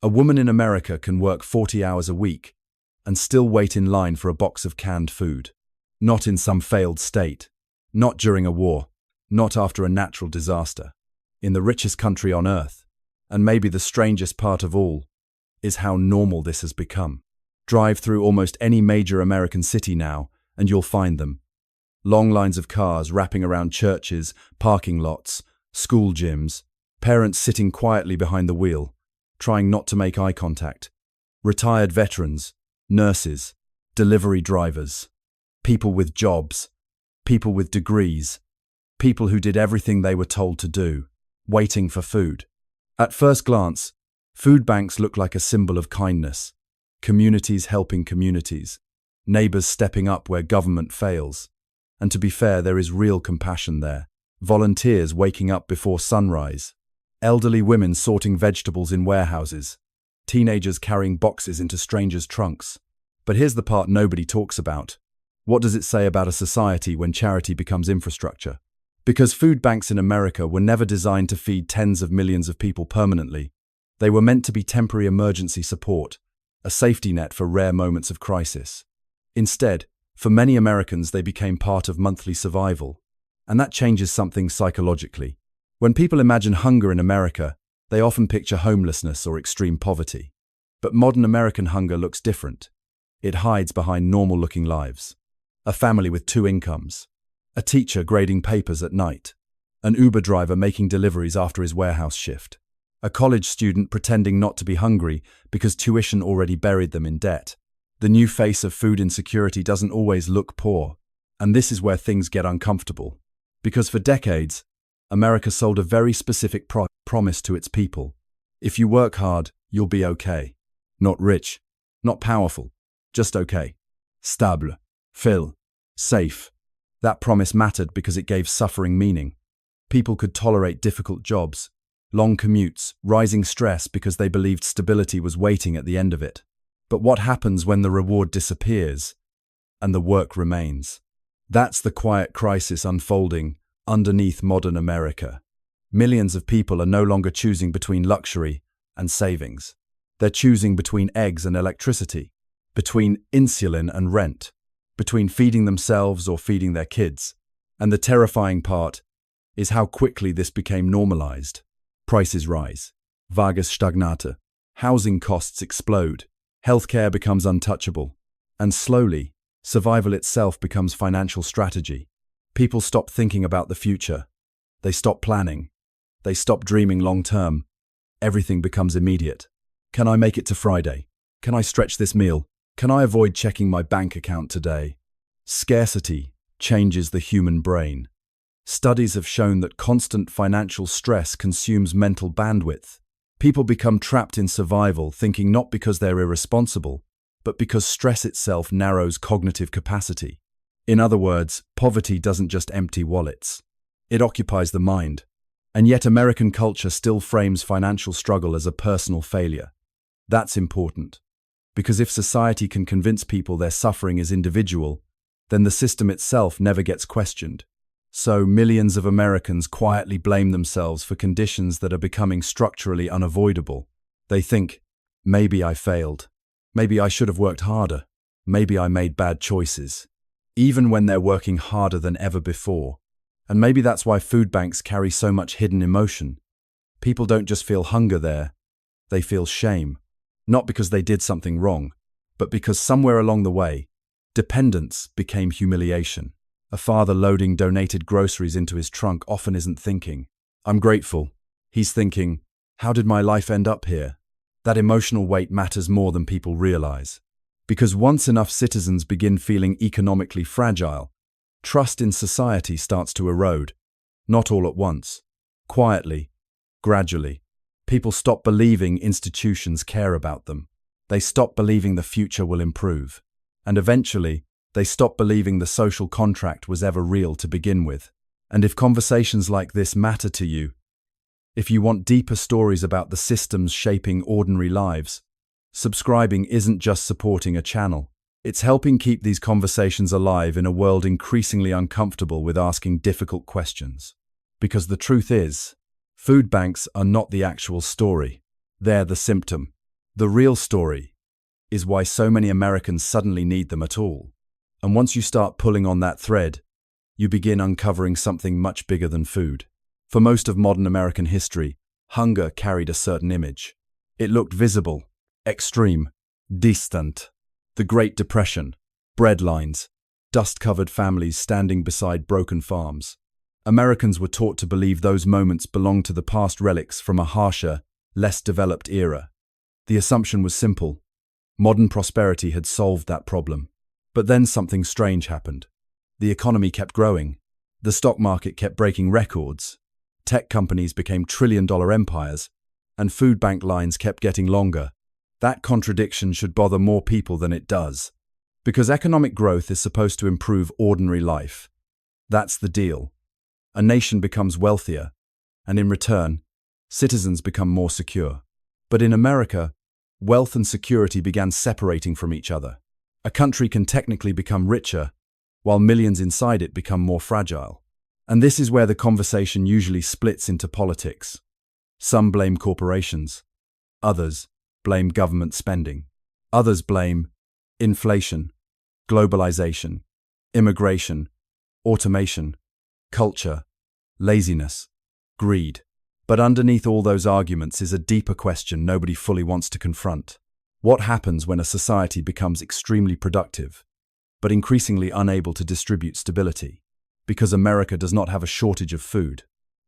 A woman in America can work 40 hours a week and still wait in line for a box of canned food. Not in some failed state, not during a war, not after a natural disaster. In the richest country on earth, and maybe the strangest part of all, is how normal this has become. Drive through almost any major American city now, and you'll find them. Long lines of cars wrapping around churches, parking lots, school gyms, parents sitting quietly behind the wheel, trying not to make eye contact, retired veterans, nurses, delivery drivers, people with jobs, people with degrees, people who did everything they were told to do, waiting for food. At first glance, food banks look like a symbol of kindness, communities helping communities, neighbors stepping up where government fails. And to be fair, there is real compassion there. Volunteers waking up before sunrise, elderly women sorting vegetables in warehouses, teenagers carrying boxes into strangers' trunks. But here's the part nobody talks about. What does it say about a society when charity becomes infrastructure? Because food banks in America were never designed to feed tens of millions of people permanently. They were meant to be temporary emergency support, a safety net for rare moments of crisis. Instead, for many Americans, they became part of monthly survival. And that changes something psychologically. When people imagine hunger in America, they often picture homelessness or extreme poverty. But modern American hunger looks different. It hides behind normal-looking lives. A family with 2 incomes. A teacher grading papers at night. An Uber driver making deliveries after his warehouse shift. A college student pretending not to be hungry because tuition already buried them in debt. The new face of food insecurity doesn't always look poor. And this is where things get uncomfortable. Because for decades, America sold a very specific promise to its people. If you work hard, you'll be okay. Not rich, not powerful, just okay. Stable, fill, safe. That promise mattered because it gave suffering meaning. People could tolerate difficult jobs, long commutes, rising stress because they believed stability was waiting at the end of it. But what happens when the reward disappears and the work remains? That's the quiet crisis unfolding underneath modern America. Millions of people are no longer choosing between luxury and savings. They're choosing between eggs and electricity, between insulin and rent, between feeding themselves or feeding their kids. And the terrifying part is how quickly this became normalized. Prices rise, Vargas stagnate, housing costs explode, healthcare becomes untouchable, and slowly, survival itself becomes financial strategy. People stop thinking about the future. They stop planning. They stop dreaming long-term. Everything becomes immediate. Can I make it to Friday? Can I stretch this meal? Can I avoid checking my bank account today? Scarcity changes the human brain. Studies have shown that constant financial stress consumes mental bandwidth. People become trapped in survival, thinking not because they're irresponsible, but because stress itself narrows cognitive capacity. In other words, poverty doesn't just empty wallets. It occupies the mind. And yet American culture still frames financial struggle as a personal failure. That's important. Because if society can convince people their suffering is individual, then the system itself never gets questioned. So millions of Americans quietly blame themselves for conditions that are becoming structurally unavoidable. They think, maybe I failed. Maybe I should have worked harder. Maybe I made bad choices. Even when they're working harder than ever before. And maybe that's why food banks carry so much hidden emotion. People don't just feel hunger there, they feel shame. Not because they did something wrong, but because somewhere along the way, dependence became humiliation. A father loading donated groceries into his trunk often isn't thinking, I'm grateful. He's thinking, how did my life end up here? That emotional weight matters more than people realize. Because once enough citizens begin feeling economically fragile, trust in society starts to erode. Not all at once. Quietly, gradually. People stop believing institutions care about them. They stop believing the future will improve. And eventually, they stop believing the social contract was ever real to begin with. And if conversations like this matter to you, if you want deeper stories about the systems shaping ordinary lives, subscribing isn't just supporting a channel. It's helping keep these conversations alive in a world increasingly uncomfortable with asking difficult questions. Because the truth is, food banks are not the actual story. They're the symptom. The real story is why so many Americans suddenly need them at all. And once you start pulling on that thread, you begin uncovering something much bigger than food. For most of modern American history, hunger carried a certain image. It looked visible, extreme, distant. The Great Depression, bread lines, dust-covered families standing beside broken farms. Americans were taught to believe those moments belonged to the past, relics from a harsher, less developed era. The assumption was simple. Modern prosperity had solved that problem. But then something strange happened. The economy kept growing. The stock market kept breaking records. Tech companies became trillion-dollar empires, and food bank lines kept getting longer. That contradiction should bother more people than it does, because economic growth is supposed to improve ordinary life. That's the deal. A nation becomes wealthier, and in return, citizens become more secure. But in America, wealth and security began separating from each other. A country can technically become richer, while millions inside it become more fragile. And this is where the conversation usually splits into politics. Some blame corporations. Others blame government spending. Others blame inflation, globalization, immigration, automation, culture, laziness, greed. But underneath all those arguments is a deeper question nobody fully wants to confront. What happens when a society becomes extremely productive, but increasingly unable to distribute stability? Because America does not have a shortage of food.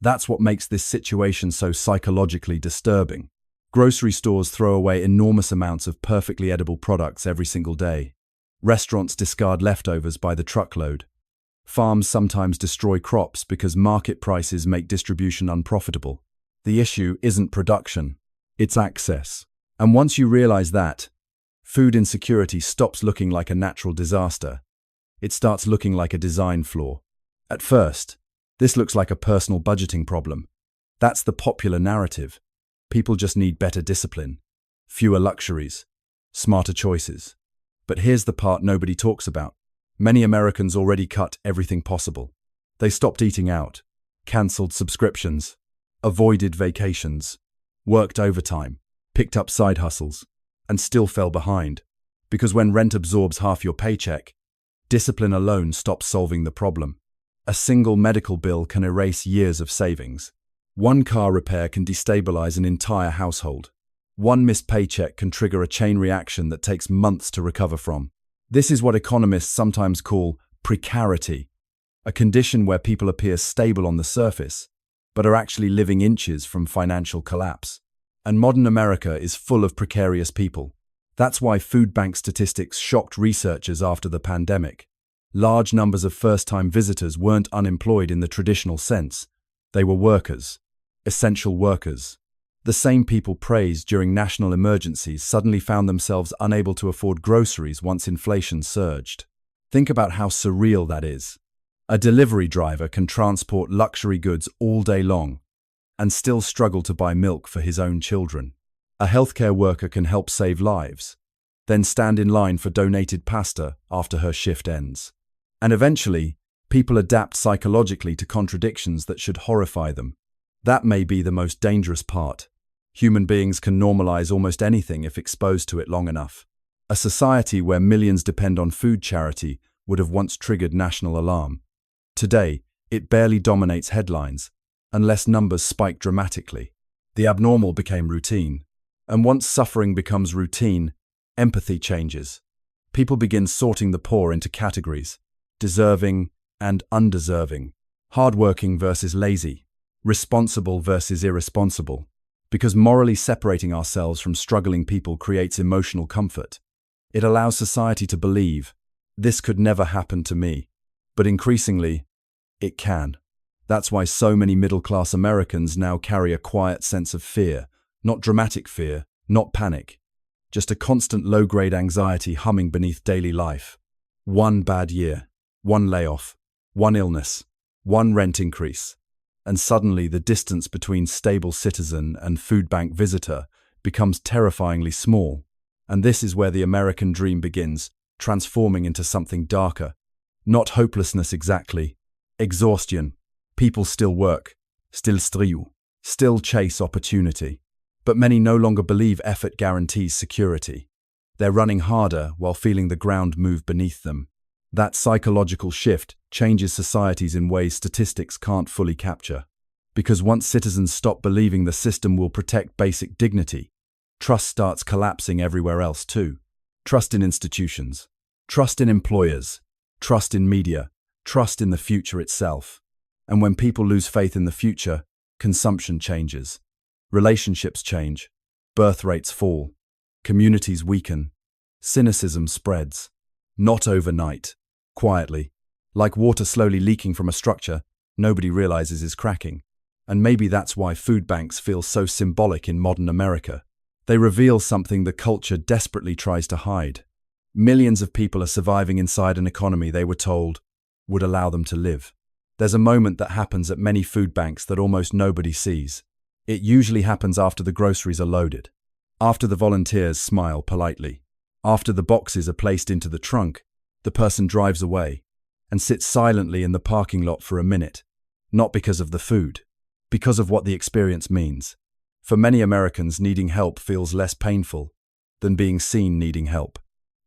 That's what makes this situation so psychologically disturbing. Grocery stores throw away enormous amounts of perfectly edible products every single day. Restaurants discard leftovers by the truckload. Farms sometimes destroy crops because market prices make distribution unprofitable. The issue isn't production, it's access. And once you realize that, food insecurity stops looking like a natural disaster. It starts looking like a design flaw. At first, this looks like a personal budgeting problem. That's the popular narrative. People just need better discipline, fewer luxuries, smarter choices. But here's the part nobody talks about. Many Americans already cut everything possible. They stopped eating out, cancelled subscriptions, avoided vacations, worked overtime, picked up side hustles, and still fell behind. Because when rent absorbs half your paycheck, discipline alone stops solving the problem. A single medical bill can erase years of savings. One car repair can destabilize an entire household. One missed paycheck can trigger a chain reaction that takes months to recover from. This is what economists sometimes call precarity, a condition where people appear stable on the surface, but are actually living inches from financial collapse. And modern America is full of precarious people. That's why food bank statistics shocked researchers after the pandemic. Large numbers of first-time visitors weren't unemployed in the traditional sense. They were workers, essential workers. The same people praised during national emergencies suddenly found themselves unable to afford groceries once inflation surged. Think about how surreal that is. A delivery driver can transport luxury goods all day long and still struggle to buy milk for his own children. A healthcare worker can help save lives, then stand in line for donated pasta after her shift ends. And eventually, people adapt psychologically to contradictions that should horrify them. That may be the most dangerous part. Human beings can normalize almost anything if exposed to it long enough. A society where millions depend on food charity would have once triggered national alarm. Today, it barely dominates headlines, unless numbers spike dramatically. The abnormal became routine. And once suffering becomes routine, empathy changes. People begin sorting the poor into categories: deserving and undeserving, hardworking versus lazy, responsible versus irresponsible. Because morally separating ourselves from struggling people creates emotional comfort. It allows society to believe, this could never happen to me. But increasingly, it can. That's why so many middle-class Americans now carry a quiet sense of fear. Not dramatic fear, not panic. Just a constant low-grade anxiety humming beneath daily life. One bad year, one layoff, one illness, one rent increase. And suddenly the distance between stable citizen and food bank visitor becomes terrifyingly small. And this is where the American dream begins, transforming into something darker. Not hopelessness exactly. Exhaustion. People still work, still strive, still chase opportunity. But many no longer believe effort guarantees security. They're running harder while feeling the ground move beneath them. That psychological shift changes societies in ways statistics can't fully capture. Because once citizens stop believing the system will protect basic dignity, trust starts collapsing everywhere else too. Trust in institutions, trust in employers, trust in media, trust in the future itself. And when people lose faith in the future, consumption changes, relationships change, birth rates fall, communities weaken, cynicism spreads. Not overnight, quietly, like water slowly leaking from a structure nobody realizes is cracking. And maybe that's why food banks feel so symbolic in modern America. They reveal something the culture desperately tries to hide. Millions of people are surviving inside an economy they were told would allow them to live. There's a moment that happens at many food banks that almost nobody sees. It usually happens after the groceries are loaded, after the volunteers smile politely, after the boxes are placed into the trunk. The person drives away and sits silently in the parking lot for a minute, not because of the food, because of what the experience means. For many Americans, needing help feels less painful than being seen needing help.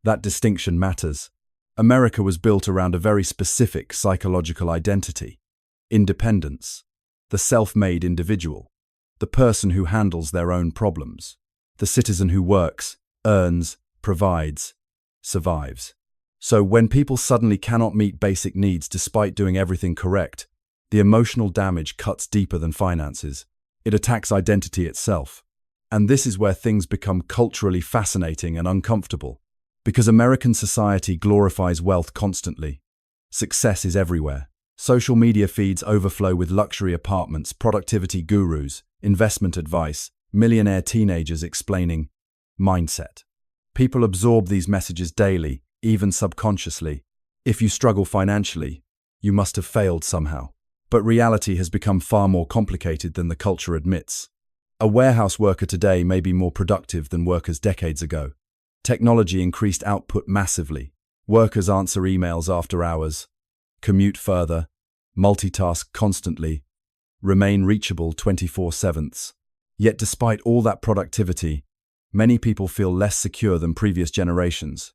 That distinction matters. America was built around a very specific psychological identity: independence, the self-made individual, the person who handles their own problems, the citizen who works, earns, provides, survives. So when people suddenly cannot meet basic needs despite doing everything correct, the emotional damage cuts deeper than finances. It attacks identity itself. And this is where things become culturally fascinating and uncomfortable. Because American society glorifies wealth constantly. Success is everywhere. Social media feeds overflow with luxury apartments, productivity gurus, investment advice, millionaire teenagers explaining mindset. People absorb these messages daily, even subconsciously. If you struggle financially, you must have failed somehow. But reality has become far more complicated than the culture admits. A warehouse worker today may be more productive than workers decades ago. Technology increased output massively. Workers answer emails after hours, commute further, multitask constantly, remain reachable 24/7. Yet despite all that productivity, many people feel less secure than previous generations.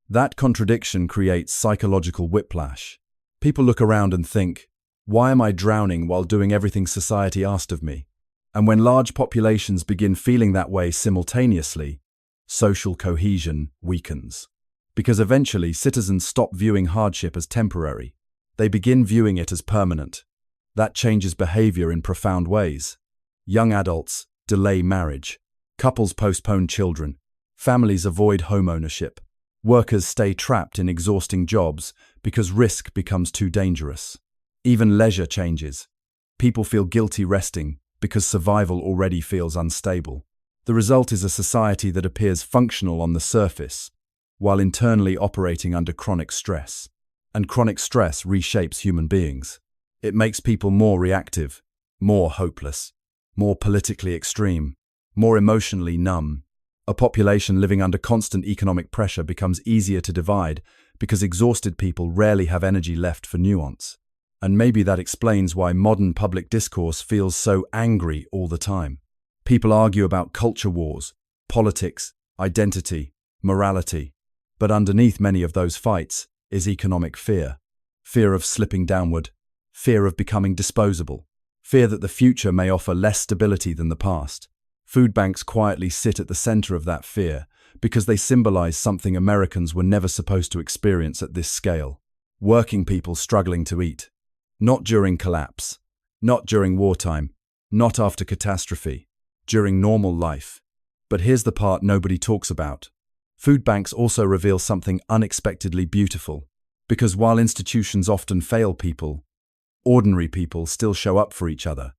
That contradiction creates psychological whiplash. People look around and think, why am I drowning while doing everything society asked of me? And when large populations begin feeling that way simultaneously, social cohesion weakens. Because eventually citizens stop viewing hardship as temporary. They begin viewing it as permanent. That changes behavior in profound ways. Young adults delay marriage. Couples postpone children. Families avoid home ownership. Workers stay trapped in exhausting jobs because risk becomes too dangerous. Even leisure changes. People feel guilty resting because survival already feels unstable. The result is a society that appears functional on the surface, while internally operating under chronic stress. And chronic stress reshapes human beings. It makes people more reactive, more hopeless, more politically extreme, more emotionally numb. A population living under constant economic pressure becomes easier to divide because exhausted people rarely have energy left for nuance. And maybe that explains why modern public discourse feels so angry all the time. People argue about culture wars, politics, identity, morality. But underneath many of those fights is economic fear. Fear of slipping downward, fear of becoming disposable, fear that the future may offer less stability than the past. Food banks quietly sit at the center of that fear because they symbolize something Americans were never supposed to experience at this scale. Working people struggling to eat. Not during collapse, not during wartime, not after catastrophe, during normal life. But here's the part nobody talks about. Food banks also reveal something unexpectedly beautiful. Because while institutions often fail people, ordinary people still show up for each other.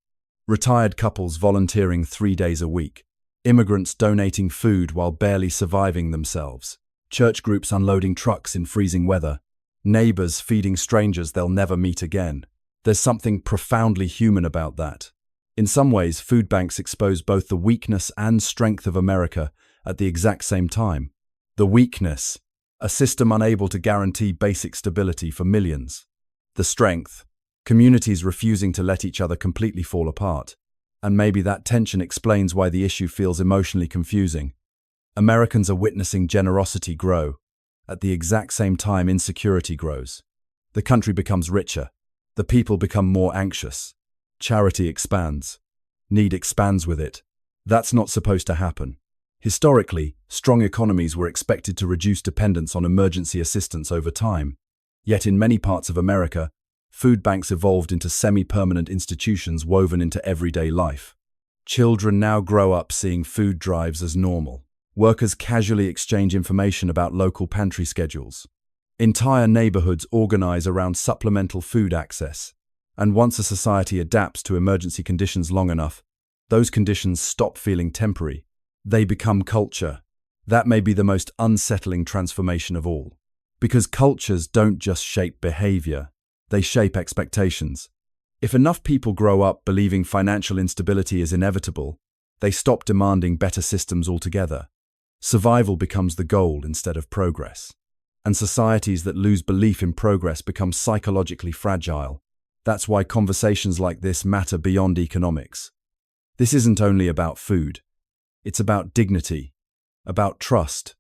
Retired couples volunteering 3 days a week. Immigrants donating food while barely surviving themselves. Church groups unloading trucks in freezing weather. Neighbors feeding strangers they'll never meet again. There's something profoundly human about that. In some ways, food banks expose both the weakness and strength of America at the exact same time. The weakness, a system unable to guarantee basic stability for millions. The strength, communities refusing to let each other completely fall apart. And maybe that tension explains why the issue feels emotionally confusing. Americans are witnessing generosity grow. At the exact same time, insecurity grows. The country becomes richer. The people become more anxious. Charity expands. Need expands with it. That's not supposed to happen. Historically, strong economies were expected to reduce dependence on emergency assistance over time. Yet in many parts of America, food banks evolved into semi-permanent institutions woven into everyday life. Children now grow up seeing food drives as normal. Workers casually exchange information about local pantry schedules. Entire neighborhoods organize around supplemental food access. And once a society adapts to emergency conditions long enough, those conditions stop feeling temporary. They become culture. That may be the most unsettling transformation of all. Because cultures don't just shape behavior, they shape expectations. If enough people grow up believing financial instability is inevitable, they stop demanding better systems altogether. Survival becomes the goal instead of progress. And societies that lose belief in progress become psychologically fragile. That's why conversations like this matter beyond economics. This isn't only about food. It's about dignity, about trust,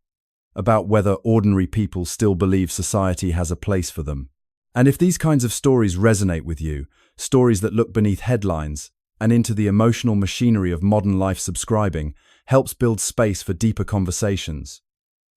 about whether ordinary people still believe society has a place for them. And if these kinds of stories resonate with you, stories that look beneath headlines and into the emotional machinery of modern life, subscribing helps build space for deeper conversations.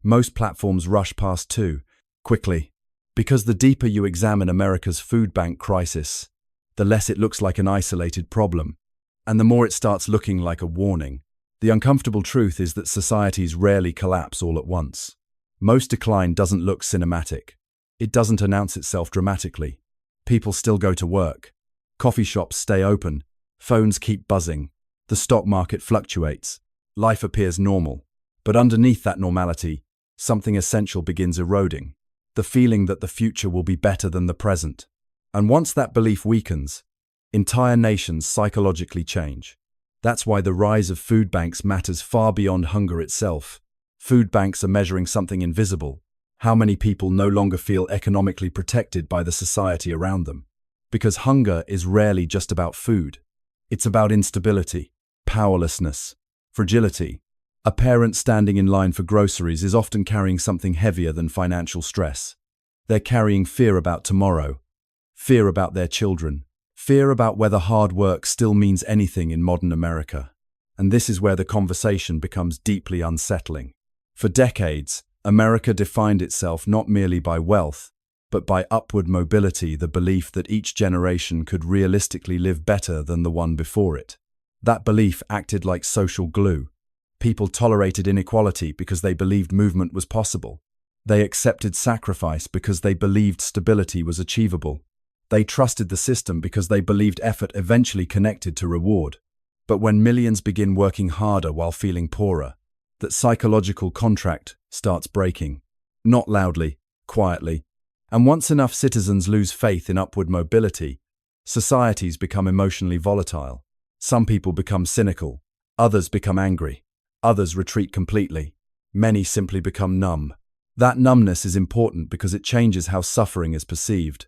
Most platforms rush past too quickly, because the deeper you examine America's food bank crisis, the less it looks like an isolated problem, and the more it starts looking like a warning. The uncomfortable truth is that societies rarely collapse all at once. Most decline doesn't look cinematic. It doesn't announce itself dramatically. People still go to work. Coffee shops stay open. Phones keep buzzing. The stock market fluctuates. Life appears normal. But underneath that normality, something essential begins eroding. The feeling that the future will be better than the present. And once that belief weakens, entire nations psychologically change. That's why the rise of food banks matters far beyond hunger itself. Food banks are measuring something invisible. How many people no longer feel economically protected by the society around them? Because hunger is rarely just about food. It's about instability, powerlessness, fragility. A parent standing in line for groceries is often carrying something heavier than financial stress. They're carrying fear about tomorrow, fear about their children, fear about whether hard work still means anything in modern America. And this is where the conversation becomes deeply unsettling. For decades, America defined itself not merely by wealth, but by upward mobility, the belief that each generation could realistically live better than the one before it. That belief acted like social glue. People tolerated inequality because they believed movement was possible. They accepted sacrifice because they believed stability was achievable. They trusted the system because they believed effort eventually connected to reward. But when millions begin working harder while feeling poorer, that psychological contract starts breaking. Not loudly, quietly. And once enough citizens lose faith in upward mobility, societies become emotionally volatile. Some people become cynical, others become angry, others retreat completely, many simply become numb. That numbness is important because it changes how suffering is perceived.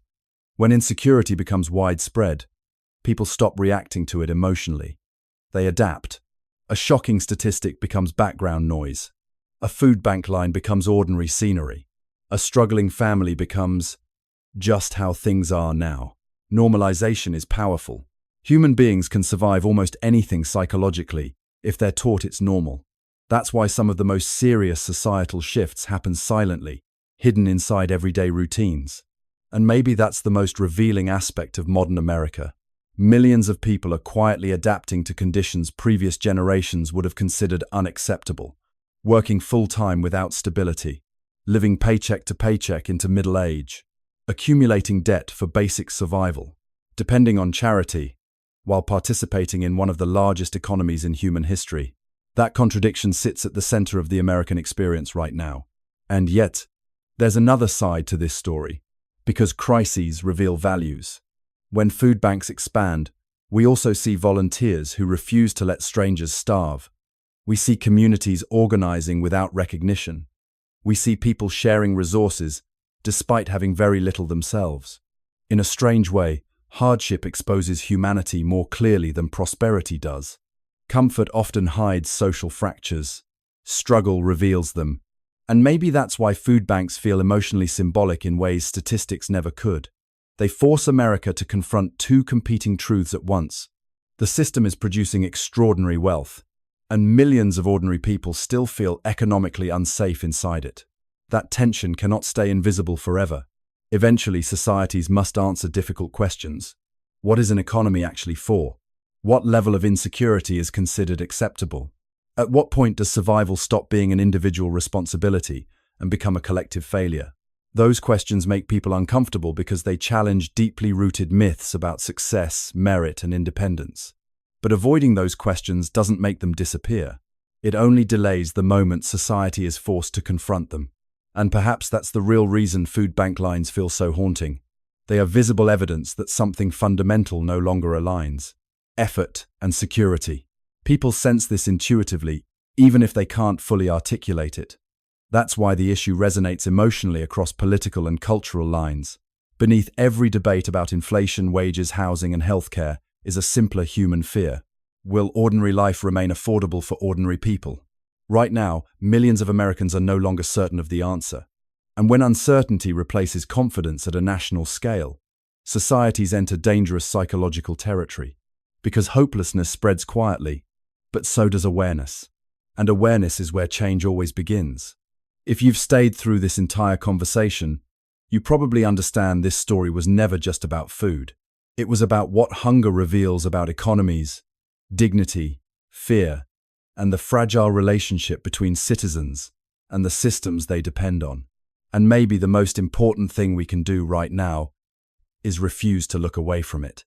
When insecurity becomes widespread, people stop reacting to it emotionally. They adapt. A shocking statistic becomes background noise. A food bank line becomes ordinary scenery. A struggling family becomes just how things are now. Normalization is powerful. Human beings can survive almost anything psychologically if they're taught it's normal. That's why some of the most serious societal shifts happen silently, hidden inside everyday routines. And maybe that's the most revealing aspect of modern America. Millions of people are quietly adapting to conditions previous generations would have considered unacceptable. Working full-time without stability, living paycheck to paycheck into middle age, accumulating debt for basic survival, depending on charity, while participating in one of the largest economies in human history. That contradiction sits at the center of the American experience right now. And yet, there's another side to this story, because crises reveal values. When food banks expand, we also see volunteers who refuse to let strangers starve. We see communities organizing without recognition. We see people sharing resources, despite having very little themselves. In a strange way, Hardship exposes humanity more clearly than prosperity does. Comfort often hides social fractures. Struggle reveals them. And maybe that's why food banks feel emotionally symbolic in ways statistics never could. They force America to confront two competing truths at once. The system is producing extraordinary wealth, and millions of ordinary people still feel economically unsafe inside it. That tension cannot stay invisible forever. Eventually, societies must answer difficult questions. What is an economy actually for? What level of insecurity is considered acceptable? At what point does survival stop being an individual responsibility and become a collective failure? Those questions make people uncomfortable because they challenge deeply rooted myths about success, merit, and independence. But avoiding those questions doesn't make them disappear. It only delays the moment society is forced to confront them. And perhaps that's the real reason food bank lines feel so haunting. They are visible evidence that something fundamental no longer aligns. Effort and security. People sense this intuitively, even if they can't fully articulate it. That's why the issue resonates emotionally across political and cultural lines. Beneath every debate about inflation, wages, housing, and healthcare is a simpler human fear. Will ordinary life remain affordable for ordinary people? Right now, millions of Americans are no longer certain of the answer. And when uncertainty replaces confidence at a national scale, societies enter dangerous psychological territory. Because hopelessness spreads quietly, but so does awareness. And awareness is where change always begins. If you've stayed through this entire conversation, you probably understand this story was never just about food. It was about what hunger reveals about economies, dignity, fear, and the fragile relationship between citizens and the systems they depend on. And maybe the most important thing we can do right now is refuse to look away from it.